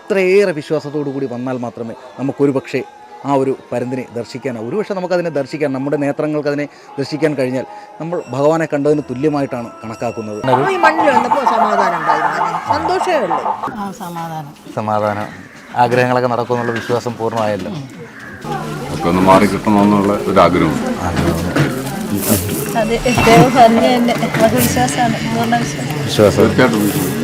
അത്രയേറെ വിശ്വാസത്തോടു കൂടി വന്നാൽ മാത്രമേ നമുക്കൊരു പക്ഷേ ആ ഒരു പരുന്തിനെ ദർശിക്കാൻ, ഒരുപക്ഷെ നമുക്കതിനെ ദർശിക്കാൻ, നമ്മുടെ നേത്രങ്ങൾക്ക് അതിനെ ദർശിക്കാൻ കഴിഞ്ഞാൽ നമ്മൾ ഭഗവാനെ കണ്ടതിന് തുല്യമായിട്ടാണ് കണക്കാക്കുന്നത്. സമാധാനം ആഗ്രഹങ്ങളൊക്കെ നടക്കുമെന്നുള്ള വിശ്വാസം പൂർണ്ണമായല്ലോ. ഒക്കെ ഒന്ന് മാറി കിട്ടണമെന്നുള്ള ഒരു ആഗ്രഹം. വിശ്വാസം തീർച്ചയായിട്ടും.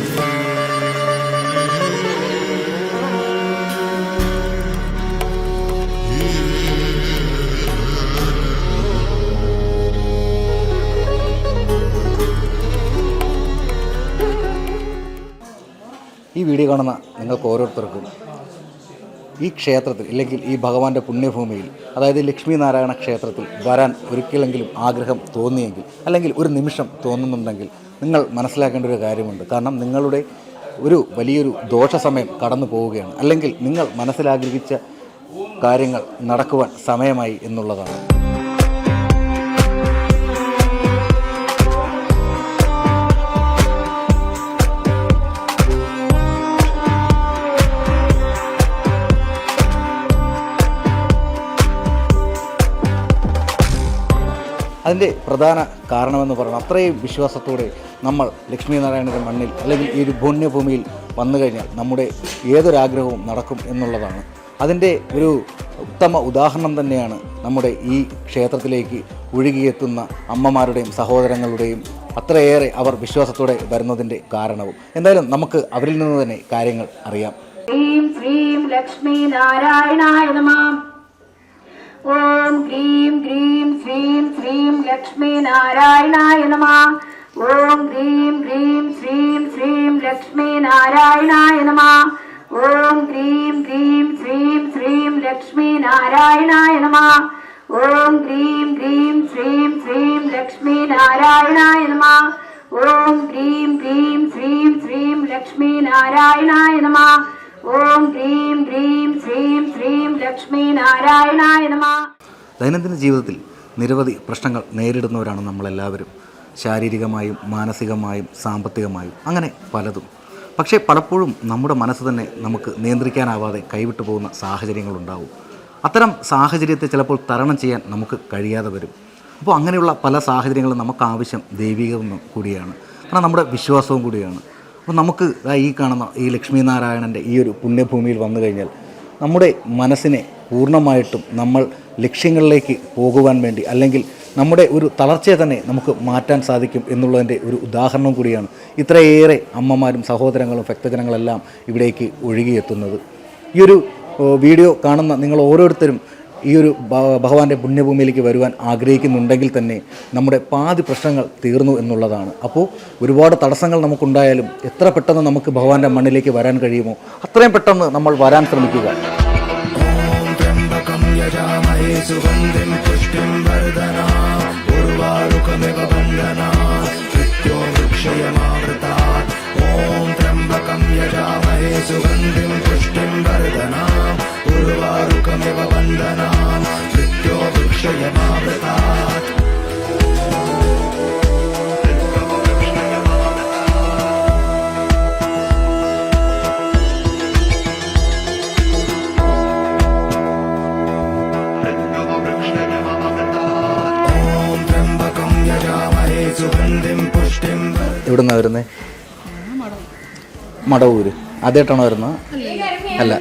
ഈ വീഡിയോ കാണുന്ന നിങ്ങൾക്ക് ഓരോരുത്തർക്കും ഈ ക്ഷേത്രത്തിൽ അല്ലെങ്കിൽ ഈ ഭഗവാന്റെ പുണ്യഭൂമിയിൽ, അതായത് ലക്ഷ്മി നാരായണ ക്ഷേത്രത്തിൽ വരാൻ ഒരിക്കലെങ്കിലും ആഗ്രഹം തോന്നിയെങ്കിൽ, അല്ലെങ്കിൽ ഒരു നിമിഷം തോന്നുന്നുണ്ടെങ്കിൽ, നിങ്ങൾ മനസ്സിലാക്കേണ്ട ഒരു കാര്യമുണ്ട്. കാരണം നിങ്ങളുടെ ഒരു വലിയൊരു ദോഷസമയം കടന്നു പോവുകയാണ്, അല്ലെങ്കിൽ നിങ്ങൾ മനസ്സിലാഗ്രഹിച്ച കാര്യങ്ങൾ നടക്കുവാൻ സമയമായി എന്നുള്ളതാണ്. അതിൻ്റെ പ്രധാന കാരണമെന്ന് പറഞ്ഞാൽ അത്രയും വിശ്വാസത്തോടെ നമ്മൾ ലക്ഷ്മി നാരായണൻ്റെ മണ്ണിൽ അല്ലെങ്കിൽ ഈ ഒരു പുണ്യഭൂമിയിൽ വന്നു കഴിഞ്ഞാൽ നമ്മുടെ ഏതൊരാഗ്രഹവും നടക്കും എന്നുള്ളതാണ്. അതിൻ്റെ ഒരു ഉത്തമ ഉദാഹരണം തന്നെയാണ് നമ്മുടെ ഈ ക്ഷേത്രത്തിലേക്ക് ഒഴുകിയെത്തുന്ന അമ്മമാരുടെയും സഹോദരങ്ങളുടെയും അത്രയേറെ അവർ വിശ്വാസത്തോടെ വരുന്നതിൻ്റെ കാരണവും. എന്തായാലും നമുക്ക് അവരിൽ നിന്ന് തന്നെ കാര്യങ്ങൾ അറിയാം. ലക്ഷ്മി നാരായണായ നമഃ. ഓം ഗ്രീം ഗ്രീം ശ്രീം ശ്രീം ലക്ഷ്മി നാരായണായ നമഃ. ഓം ഗ്രീം ഗ്രീം ശ്രീം ശ്രീം ലക്ഷ്മി നാരായണായ നമഃ. ഓം ഗ്രീം ഗ്രീം ശ്രീം ശ്രീം ലക്ഷ്മി നാരായണായ നമഃ. ഓം ഗ്രീം ഗ്രീം ശ്രീം ശ്രീം ലക്ഷ്മി നാരായണായ നമഃ. ഓം ഗ്രീം ഗ്രീം ശ്രീം ശ്രീം ലക്ഷ്മി നാരായണായ നമഃ. ഓം ഗ്രീം ഗ്രീം ശ്രീം ശ്രീം ലക്ഷ്മി നാരായണായ നമഃ. ദൈനംദിന ജീവിതത്തിൽ നിരവധി പ്രശ്നങ്ങൾ നേരിടുന്നവരാണ് നമ്മളെല്ലാവരും. ശാരീരികമായും മാനസികമായും സാമ്പത്തികമായും അങ്ങനെ പലതും. പക്ഷേ പലപ്പോഴും നമ്മുടെ മനസ്സ് തന്നെ നമുക്ക് നിയന്ത്രിക്കാനാവാതെ കൈവിട്ടു പോകുന്ന സാഹചര്യങ്ങളുണ്ടാവും. അത്തരം സാഹചര്യത്തെ ചിലപ്പോൾ തരണം ചെയ്യാൻ നമുക്ക് കഴിയാതെ വരും. അപ്പോൾ അങ്ങനെയുള്ള പല സാഹചര്യങ്ങളും നമുക്ക് ആവശ്യം ദൈവികമെന്നും കൂടിയാണ്, കാരണം നമ്മുടെ വിശ്വാസവും കൂടിയാണ്. അപ്പോൾ നമുക്ക് ഈ കാണുന്ന ഈ ലക്ഷ്മി നാരായണൻ്റെ ഈ ഒരു പുണ്യഭൂമിയിൽ വന്നു കഴിഞ്ഞാൽ നമ്മുടെ മനസ്സിനെ പൂർണ്ണമായിട്ടും നമ്മൾ ലക്ഷ്യങ്ങളിലേക്ക് പോകുവാൻ വേണ്ടി, അല്ലെങ്കിൽ നമ്മുടെ ഒരു തളർച്ചയെ തന്നെ നമുക്ക് മാറ്റാൻ സാധിക്കും എന്നുള്ളതിൻ്റെ ഒരു ഉദാഹരണം കൂടിയാണ് ഇത്രയേറെ അമ്മമാരും സഹോദരങ്ങളും ഭക്തജനങ്ങളെല്ലാം ഇവിടേക്ക് ഒഴുകിയെത്തുന്നത്. ഈ ഒരു വീഡിയോ കാണുന്ന നിങ്ങൾ ഓരോരുത്തരും ഈ ഒരു ഭഗവാന്റെ പുണ്യഭൂമിയിലേക്ക് വരുവാൻ ആഗ്രഹിക്കുന്നുണ്ടെങ്കിൽ തന്നെ നമ്മുടെ പാതി പ്രശ്നങ്ങൾ തീർന്നു എന്നുള്ളതാണ്. അപ്പോൾ ഒരുപാട് തടസ്സങ്ങൾ നമുക്കുണ്ടായാലും എത്ര പെട്ടെന്ന് നമുക്ക് ഭഗവാന്റെ മണ്ണിലേക്ക് വരാൻ കഴിയുമോ അത്രയും പെട്ടെന്ന് നമ്മൾ വരാൻ ശ്രമിക്കുക. എവിടുന്നാണ് വരുന്നത്? മടവൂര്. ആദ്യമായിട്ടാണോ വരുന്നത്? അല്ല,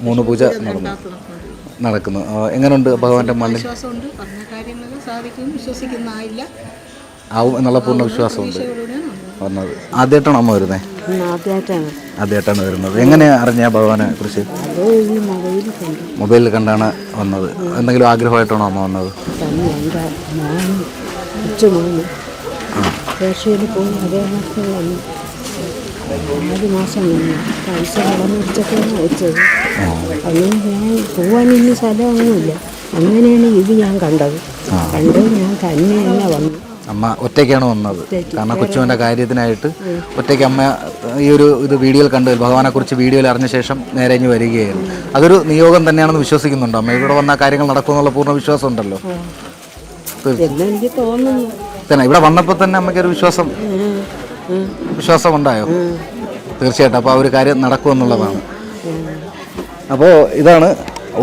3 പൂജ നടക്കുന്നു. എങ്ങനെയുണ്ട് ഭഗവാന്റെ മണ്ണിൽ? ആവും എന്നുള്ള പൂർണ്ണ വിശ്വാസമുണ്ട്. വന്നത് ആദ്യമായിട്ടാണോ അമ്മ വരുന്നത്? ആദ്യമായിട്ടാണ് വരുന്നത്. എങ്ങനെയാ അറിഞ്ഞ ഭഗവാനെ കുറിച്ച്? മൊബൈലിൽ കണ്ടാണ് വന്നത്. എന്തെങ്കിലും ആഗ്രഹമായിട്ടാണോ അമ്മ വന്നത്? റഷ്യയിൽ പോയി അതേ മാസം വന്നു. 4 മാസം വന്നു. പൈസ കടന്നു വെച്ചൊക്കെയാണ് വെച്ചത്. അങ്ങനെ ഞാൻ പോവാൻ ഇനി സ്ഥലമൊന്നുമില്ല. അങ്ങനെയാണ് ഇത് ഞാൻ കണ്ടത്. ഞാൻ തന്നെ വന്നു. അമ്മ ഒറ്റയ്ക്കാണ് വന്നത്, കാരണം കൊച്ചുവിൻ്റെ കാര്യത്തിനായിട്ട് ഒറ്റയ്ക്ക് അമ്മ ഈ ഒരു വീഡിയോയിൽ കണ്ടു, ഭഗവാനെ കുറിച്ച് വീഡിയോയിൽ അറിഞ്ഞ ശേഷം നേരെ ഇങ്ങ് വരികയായിരുന്നു. അതൊരു നിയോഗം തന്നെയാണെന്ന് വിശ്വസിക്കുന്നുണ്ടോ അമ്മ? ഇവിടെ വന്ന കാര്യങ്ങൾ നടക്കുമെന്നുള്ള പൂർണ്ണ വിശ്വാസം ഉണ്ടല്ലോ? എനിക്ക് തോന്നുന്നു. തന്നെ ഇവിടെ വന്നപ്പോൾ തന്നെ അമ്മയ്ക്കൊരു വിശ്വാസം ഉണ്ടായോ? തീർച്ചയായിട്ടും. അപ്പോൾ ആ ഒരു കാര്യം നടക്കുമെന്നുള്ളതാണ്. അപ്പോൾ ഇതാണ്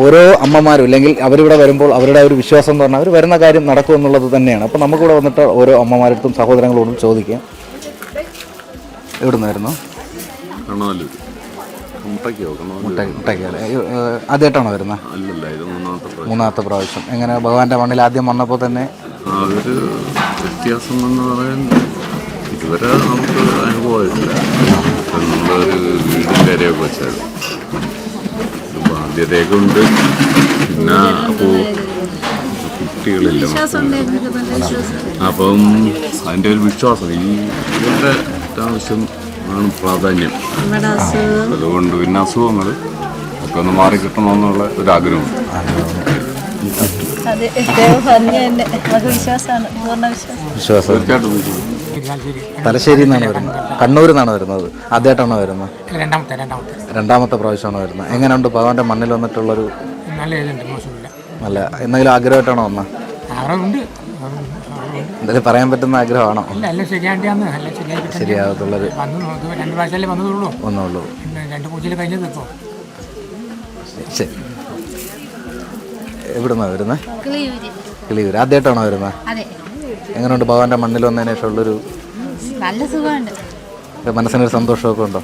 ഓരോ അമ്മമാരും, അല്ലെങ്കിൽ അവരിവിടെ വരുമ്പോൾ അവരുടെ ഒരു വിശ്വാസം എന്ന് പറഞ്ഞാൽ അവർ വരുന്ന കാര്യം നടക്കുമെന്നുള്ളത് തന്നെയാണ്. അപ്പോൾ നമുക്കിവിടെ വന്നിട്ട് ഓരോ അമ്മമാരടുത്തും സഹോദരങ്ങളോടും ചോദിക്കാം. എവിടെ നിന്നായിരുന്നു? മുട്ടയ്ക്കല്ലേ? ആദ്യമായിട്ടാണോ വരുന്നത്? മൂന്നാമത്തെ പ്രാവശ്യം. എങ്ങനെ ഭഗവാന്റെ മണ്ണിൽ ആദ്യം വന്നപ്പോൾ തന്നെ അതൊരു വ്യത്യാസം എന്ന് പറയാൻ ഇതുവരെ നമുക്ക് അനുഭവമായിട്ടില്ല. നമ്മളൊരു വീടിൻ്റെ ഇരയൊക്കെ വെച്ചാൽ ബാധ്യതയൊക്കെ ഉണ്ട്. പിന്നെ അപ്പോൾ കുട്ടികളില്ല, അപ്പം അതിൻ്റെ ഒരു വിശ്വാസം ഈ ഇവരുടെ ആവശ്യം ആണ് പ്രാധാന്യം. അതുകൊണ്ട് പിന്നെ അസുഖങ്ങൾ ഒക്കെ ഒന്ന് മാറിക്കിട്ടണമെന്നുള്ള ഒരാഗ്രഹം. തലശ്ശേരി നിന്നാണ് വരുന്നത്, കണ്ണൂരിൽ നിന്നാണ് വരുന്നത്. ആദ്യമായിട്ടാണോ വരുന്നത്? രണ്ടാമത്തെ പ്രാവശ്യമാണോ വരുന്നത്? എങ്ങനെയുണ്ട് ഭഗവാന്റെ മണ്ണിൽ വന്നിട്ടുള്ളൊരു? നല്ല എന്തെങ്കിലും ആഗ്രഹമായിട്ടാണോ വന്നത്? എന്തായാലും പറയാൻ പറ്റുന്ന ആഗ്രഹമാണോ? ശരിയാകത്തുള്ളത് ഒന്നുള്ളൂ. ശരി. എവിടുന്നാ വരുന്നത്? കിളിയൂർ. ആദ്യമായിട്ടാണോ വരുന്നത്? എങ്ങനെയുണ്ട് ഭഗവാന്റെ മണ്ണിൽ വന്നതിന് ശേഷമുള്ളൊരു? നല്ല സുഖമുണ്ട്. മനസ്സിനൊരു സന്തോഷമൊക്കെ ഉണ്ടോ?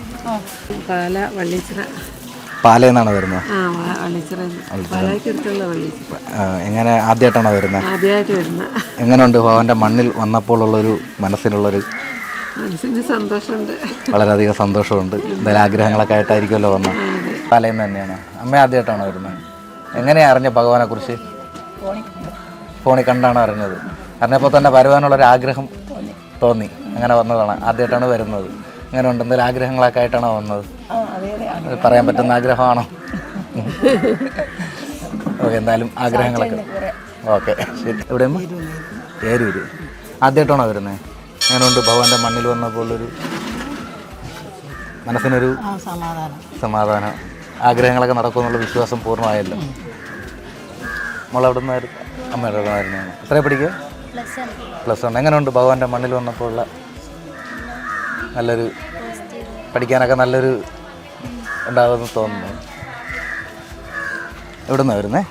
പാലയെന്നാണ് വരുന്നത്? എങ്ങനെ ആദ്യമായിട്ടാണോ വരുന്നത്? എങ്ങനെയുണ്ട് ഭഗവാന്റെ മണ്ണിൽ വന്നപ്പോൾ ഉള്ളൊരു മനസ്സിനുള്ളൊരു? സന്തോഷമുണ്ട്, വളരെയധികം സന്തോഷമുണ്ട്. എന്തായാലും ആഗ്രഹങ്ങളൊക്കെ ആയിട്ടായിരിക്കുമല്ലോ വന്നത്. പാലയെന്ന് തന്നെയാണ്. അമ്മ ആദ്യമായിട്ടാണോ വരുന്നത്? എങ്ങനെയാണ് അറിഞ്ഞ ഭഗവാനെ കുറിച്ച്? ഫോണിൽ കണ്ടാണ് അറിഞ്ഞത്. അറിഞ്ഞപ്പോൾ തന്നെ വരുവാനുള്ളൊരു ആഗ്രഹം തോന്നി, അങ്ങനെ വന്നതാണ്. ആദ്യമായിട്ടാണ് വരുന്നത്. അങ്ങനെ ഉണ്ട്, എന്തെങ്കിലും ആഗ്രഹങ്ങളൊക്കെ ആയിട്ടാണോ വന്നത്? പറയാൻ പറ്റുന്ന ആഗ്രഹമാണോ? ഓക്കെ, എന്തായാലും ആഗ്രഹങ്ങളൊക്കെ. ഓക്കെ, ശരി. എവിടെ? ഏരൂര്. ആദ്യമായിട്ടാണോ വരുന്നത്? അങ്ങനെയുണ്ട് ഭഗവാന്റെ മണ്ണിൽ വന്നപ്പോൾ ഒരു മനസ്സിനൊരു സമാധാനം, ആഗ്രഹങ്ങളൊക്കെ നടക്കുമെന്നുള്ള വിശ്വാസം പൂർണ്ണമായല്ലോ. നമ്മളവിടെ നിന്നായിരുന്നു, അമ്മയുടെ അവിടെ നിന്നായിരുന്നു. എത്രയാണ് പഠിക്കുക? +1. എങ്ങനെയുണ്ട് ഭഗവാന്റെ മണ്ണിൽ വന്നപ്പോൾ ഉള്ള നല്ലൊരു പഠിക്കാനൊക്കെ നല്ലൊരു ഉണ്ടാകുമെന്ന് തോന്നുന്നു? എവിടെ നിന്നാണ് വരുന്നത്?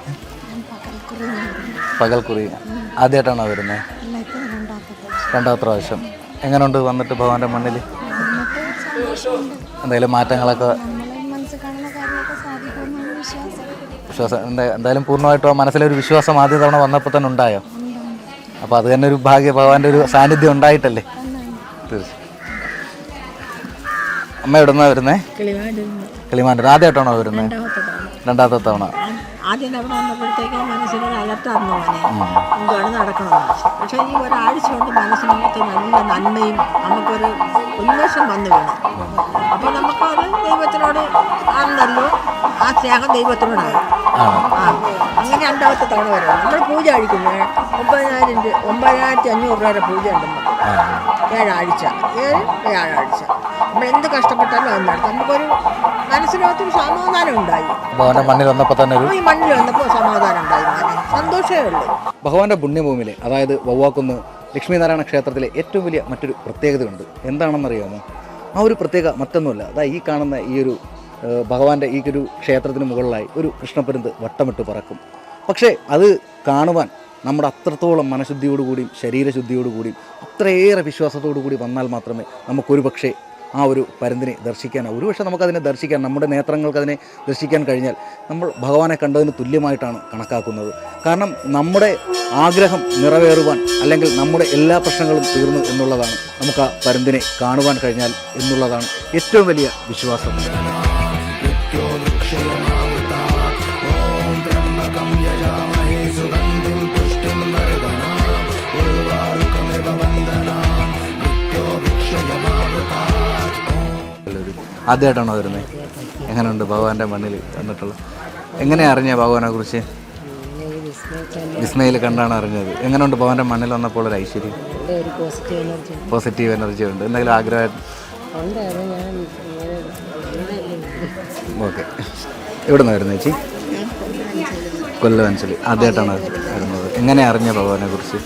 പകൽക്കുറി. ആദ്യമായിട്ടാണോ വരുന്നത്? രണ്ടാമത്തെ പ്രാവശ്യം. എങ്ങനെയുണ്ട് വന്നിട്ട് ഭഗവാന്റെ മണ്ണിൽ? എന്തെങ്കിലും മാറ്റങ്ങളൊക്കെ? വിശ്വാസം എന്തായാലും പൂർണ്ണമായിട്ടും ആ മനസ്സിലൊരു വിശ്വാസം ആദ്യ തവണ വന്നപ്പോൾ തന്നെ ഉണ്ടായോ? അപ്പോൾ അത് തന്നെ ഒരു ഭാഗ്യ, ഭഗവാന്റെ ഒരു സാന്നിധ്യം ഉണ്ടായിട്ടല്ലേ? തീർച്ചയായും. അമ്മ എവിടെ നിന്നാണ് വരുന്നത്? കിളിമാനൂർ. ആദ്യമായിട്ടാണോ വരുന്നത്? രണ്ടാമത്തെ തവണ. ആദ്യം അവിടെ വന്നപ്പോഴത്തേക്ക് മനസ്സിനൊരു അലർട്ടായിരുന്നു, എന്താണ് നടക്കണമെന്ന്. പക്ഷേ ഈ ഒരാഴ്ച കൊണ്ട് മനസ്സിനകത്ത് നല്ല നന്മയും നമുക്കൊരു ഉന്മേഷം വന്നു വീണു. അപ്പോൾ നമുക്കത് ദൈവത്തിനോട് ആണല്ലോ, ആ സ്നേഹം ദൈവത്തിനോടാണ്. അങ്ങനെ രണ്ടാമത്തെ തവണ വരും. നമ്മൾ പൂജ കഴിക്കുന്നത് 9,500 രൂപയുടെ പൂജ ഉണ്ട് നമുക്ക്. 7 ആഴ്ച നമ്മൾ എന്ത് കഷ്ടപ്പെട്ടാലും അത് നടത്തും. നമുക്കൊരു മനസ്സിനകത്തൊരു സമാധാനം ഉണ്ടായി. ഭഗവാന്റെ മണ്ണിൽ വന്നപ്പോൾ തന്നെ ഈ മണ്ണിൽ വന്നപ്പോൾ സമാധാനം ഉണ്ടായി, സന്തോഷമേ ഉള്ളൂ. ഭഗവാന്റെ പുണ്യഭൂമിയിലെ, അതായത് വവ്വാക്കുന്ന് ലക്ഷ്മീനാരായണ ക്ഷേത്രത്തിലെ ഏറ്റവും വലിയ മറ്റൊരു പ്രത്യേകതയുണ്ട്. എന്താണെന്നറിയാമോ? ആ ഒരു പ്രത്യേകത മറ്റൊന്നുമില്ല. അതായത് ഈ കാണുന്ന ഈ ഒരു ഭഗവാന്റെ ഈ ഒരു ക്ഷേത്രത്തിന് മുകളിലായി ഒരു കൃഷ്ണപ്പരുന്ത് വട്ടമിട്ട് പറക്കും. പക്ഷേ അത് കാണുവാൻ നമ്മുടെ അത്രത്തോളം മനഃശുദ്ധിയോടുകൂടിയും ശരീരശുദ്ധിയോടുകൂടിയും അത്രയേറെ വിശ്വാസത്തോടു കൂടി വന്നാൽ മാത്രമേ നമുക്കൊരു പക്ഷേ ആ ഒരു പരുന്തിനെ ദർശിക്കാൻ, ഒരുപക്ഷെ നമുക്കതിനെ ദർശിക്കാൻ, നമ്മുടെ നേത്രങ്ങൾക്ക് അതിനെ ദർശിക്കാൻ കഴിഞ്ഞാൽ നമ്മൾ ഭഗവാനെ കണ്ടതിന് തുല്യമായിട്ടാണ് കണക്കാക്കുന്നത്. കാരണം നമ്മുടെ ആഗ്രഹം നിറവേറുവാൻ, അല്ലെങ്കിൽ നമ്മുടെ എല്ലാ പ്രശ്നങ്ങളും തീർന്നു എന്നുള്ളതാണ് നമുക്ക് ആ പരുന്തിനെ കാണുവാൻ കഴിഞ്ഞാൽ എന്നുള്ളതാണ് ഏറ്റവും വലിയ വിശ്വാസം. ആദ്യമായിട്ടാണോ വരുന്നത്? എങ്ങനെയുണ്ട് ഭഗവാന്റെ മണ്ണിൽ വന്നിട്ടുള്ളത്? എങ്ങനെയാണ് അറിഞ്ഞത് ഭഗവാനെ കുറിച്ച്? വിസ്മയിൽ കണ്ടാണ് അറിഞ്ഞത്. എങ്ങനെയുണ്ട് ഭഗവാന്റെ മണ്ണിൽ വന്നപ്പോൾ ഒരു ഐശ്വര്യം, പോസിറ്റീവ് എനർജി ഉണ്ട്? എന്തെങ്കിലും ആഗ്രഹം? ഓക്കെ. എവിടെ നിന്ന് വരുന്നത് ചേച്ചി? കൊല്ലവഞ്ചലി. ആദ്യമായിട്ടാണ് വരുന്നത്. എങ്ങനെ അറിഞ്ഞ ഭഗവാനെ കുറിച്ച്?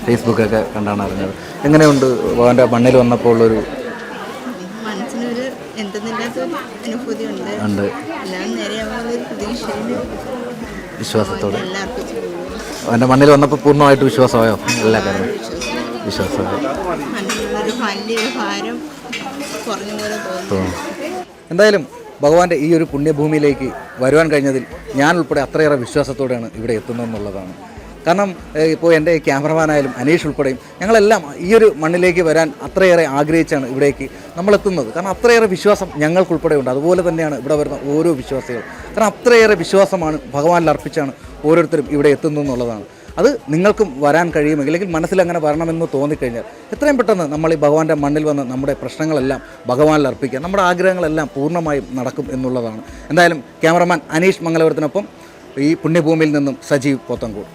ഫേസ്ബുക്കൊക്കെ കണ്ടാണ് അറിഞ്ഞത്. എങ്ങനെയുണ്ട് ഭഗവാന്റെ മണ്ണിൽ വന്നപ്പോൾ ഉള്ളൊരു? എന്തെന്നില്ലാത്തൊരു അനുഭൂതി ഉണ്ട്. ഉണ്ട്. എല്ലാം നേരെയാവുന്നൊരു പ്രതീക്ഷയിൽ വിശ്വാസത്തോടെ എല്ലാവർക്കും എൻ്റെ മണ്ണിൽ വന്നപ്പോൾ പൂർണ്ണമായിട്ട് വിശ്വാസമായോ? എല്ലാ കാര്യവും വിശ്വാസമായി. മനസ്സിലൊരു വലിയൊരു ഭാരം കുറഞ്ഞ പോലെ തോന്നുന്നു. എന്തായാലും ഭഗവാന്റെ ഈ ഒരു പുണ്യഭൂമിയിലേക്ക് വരുവാൻ കഴിഞ്ഞതിൽ ഞാൻ ഉൾപ്പെടെ അത്രയേറെ വിശ്വാസത്തോടെയാണ് ഇവിടെ എത്തുന്നതെന്നുള്ളതാണ്. കാരണം ഇപ്പോൾ എൻ്റെ ക്യാമറമാനായാലും അനീഷ് ഉൾപ്പെടെയും ഞങ്ങളെല്ലാം ഈ ഒരു മണ്ണിലേക്ക് വരാൻ അത്രയേറെ ആഗ്രഹിച്ചാണ് ഇവിടേക്ക് നമ്മളെത്തുന്നത്. കാരണം അത്രയേറെ വിശ്വാസം ഞങ്ങൾക്കുൾപ്പെടെ ഉണ്ട്. അതുപോലെ തന്നെയാണ് ഇവിടെ വരുന്ന ഓരോ വിശ്വാസികളും. കാരണം അത്രയേറെ വിശ്വാസമാണ് ഭഗവാനിൽ അർപ്പിച്ചാണ് ഓരോരുത്തരും ഇവിടെ എത്തുന്നു എന്നുള്ളതാണ്. അത് നിങ്ങൾക്കും വരാൻ കഴിയുമെങ്കിൽ അല്ലെങ്കിൽ മനസ്സിലങ്ങനെ വരണമെന്ന് തോന്നിക്കഴിഞ്ഞാൽ എത്രയും പെട്ടെന്ന് നമ്മൾ ഈ ഭഗവാന്റെ മണ്ണിൽ വന്ന് നമ്മുടെ പ്രശ്നങ്ങളെല്ലാം ഭഗവാനിൽ അർപ്പിക്കുക, നമ്മുടെ ആഗ്രഹങ്ങളെല്ലാം പൂർണ്ണമായും നടക്കും എന്നുള്ളതാണ്. എന്തായാലും ക്യാമറമാൻ അനീഷ് മംഗലപുരത്തിനൊപ്പം ഈ പുണ്യഭൂമിയിൽ നിന്നും സജീവ് പോത്തങ്കോട്.